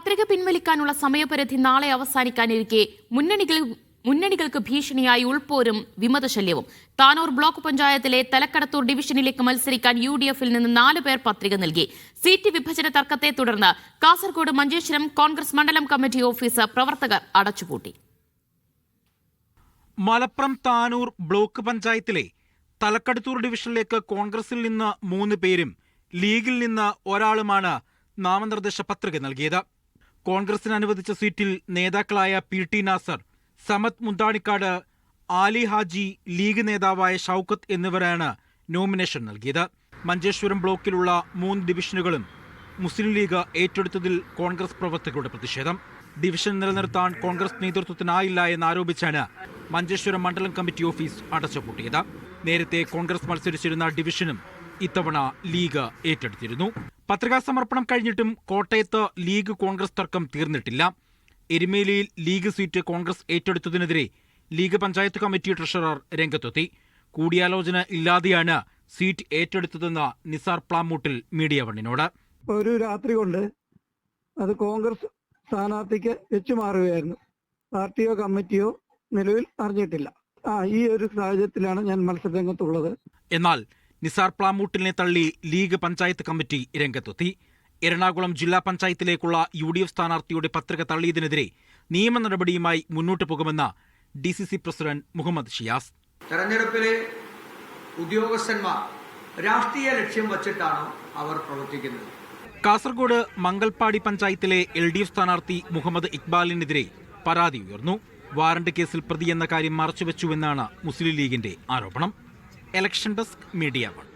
പത്രിക പിൻവലിക്കാനുള്ള സമയപരിധി നാളെ അവസാനിക്കാനിരിക്കെ മുന്നണികൾക്ക് ഭീഷണിയായി ഉൾപോരും വിമതശല്യവും. താനൂർ ബ്ലോക്ക് പഞ്ചായത്തിലെ തലക്കടത്തൂർ ഡിവിഷനിലേക്ക് മത്സരിക്കാൻ UDF-ൽ നിന്ന് 4 പേർ പത്രിക നൽകി. സീറ്റ് വിഭജന തർക്കത്തെ തുടർന്ന് കാസർഗോഡ് മഞ്ചേശ്വരം കോൺഗ്രസ് മണ്ഡലം കമ്മിറ്റി ഓഫീസ് പ്രവർത്തകർ അടച്ചുപൂട്ടി. മലപ്പുറം താനൂർ ബ്ലോക്ക് പഞ്ചായത്തിലെ തലക്കടത്തൂർ ഡിവിഷനിലേക്ക് കോൺഗ്രസിൽ നിന്ന് 3 പേരും ലീഗിൽ നിന്ന് ഒരാളുമാണ് നാമനിർദ്ദേശ പത്രിക നൽകിയത്. കോൺഗ്രസിന് അനുവദിച്ച സീറ്റിൽ നേതാക്കളായ PT നാസർ, സമത് മുന്താണിക്കാട്, ആലി ഹാജി, ലീഗ് നേതാവായ ഷൌക്കത്ത് എന്നിവരാണ് നോമിനേഷൻ നൽകിയത്. മഞ്ചേശ്വരം ബ്ലോക്കിലുള്ള 3 ഡിവിഷനുകളും മുസ്ലിം ലീഗ് ഏറ്റെടുത്തതിൽ കോൺഗ്രസ് പ്രവർത്തകരുടെ പ്രതിഷേധം. ഡിവിഷൻ നിലനിർത്താൻ കോൺഗ്രസ് നേതൃത്വത്തിനായില്ല എന്നാരോപിച്ചാണ് മഞ്ചേശ്വരം മണ്ഡലം കമ്മിറ്റി ഓഫീസ് അടച്ചുപൂട്ടിയത്. നേരത്തെ കോൺഗ്രസ് മത്സരിച്ചിരുന്ന ഡിവിഷനും ഇത്തവണ ലീഗ് ഏറ്റെടുത്തിരുന്നു. പത്രികാ സമർപ്പണം കഴിഞ്ഞിട്ടും കോട്ടയത്ത് ലീഗ് കോൺഗ്രസ് തർക്കം തീർന്നിട്ടില്ല. എരുമേലിയിൽ ലീഗ് സീറ്റ് കോൺഗ്രസ് ഏറ്റെടുത്തതിനെതിരെ ലീഗ് പഞ്ചായത്ത് കമ്മിറ്റി ട്രഷറർ രംഗത്തെത്തി. കൂടിയാലോചന ഇല്ലാതെയാണ് സീറ്റ് ഏറ്റെടുത്തതെന്ന് നിസാർ പ്ലാമൂട്ടിൽ മീഡിയ വണ്ണിനോട്. ഒരു രാത്രി കൊണ്ട് അത് കോൺഗ്രസ് സ്ഥാനാർത്ഥിക്ക് വെച്ചുമാറുകയായിരുന്നു. പാർട്ടിയോ കമ്മിറ്റിയോ നിലവിൽ അറിഞ്ഞിട്ടില്ല. ഈ ഒരു സാഹചര്യത്തിലാണ് ഞാൻ മത്സരരംഗത്തുള്ളത്. എന്നാൽ നിസാർ പ്ലാമൂട്ടിലിനെ തള്ളി ലീഗ് പഞ്ചായത്ത് കമ്മിറ്റി രംഗത്തെത്തി. എറണാകുളം ജില്ലാ പഞ്ചായത്തിലേക്കുള്ള UDF സ്ഥാനാർത്ഥിയുടെ പത്രിക തള്ളിയതിനെതിരെ നിയമ നടപടിയുമായി മുന്നോട്ടു പോകുമെന്ന് DCC പ്രസിഡന്റ് മുഹമ്മദ് ഷിയാസ്. തെരഞ്ഞെടുപ്പിലെ ഉദ്യോഗസ്ഥന്മാർ രാഷ്ട്രീയ ലക്ഷ്യം വച്ചിട്ടാണ് അവർ പ്രവർത്തിക്കുന്നത്. കാസർഗോഡ് മംഗൽപാടി പഞ്ചായത്തിലെ LDF സ്ഥാനാർത്ഥി മുഹമ്മദ് ഇക്ബാലിനെതിരെ പരാതി ഉയർന്നു. വാറണ്ട് കേസിൽ പ്രതിയെന്ന കാര്യം മറച്ചുവെച്ചുവെന്നാണ് മുസ്ലിം ലീഗിന്റെ ആരോപണം. Election desk, media 1.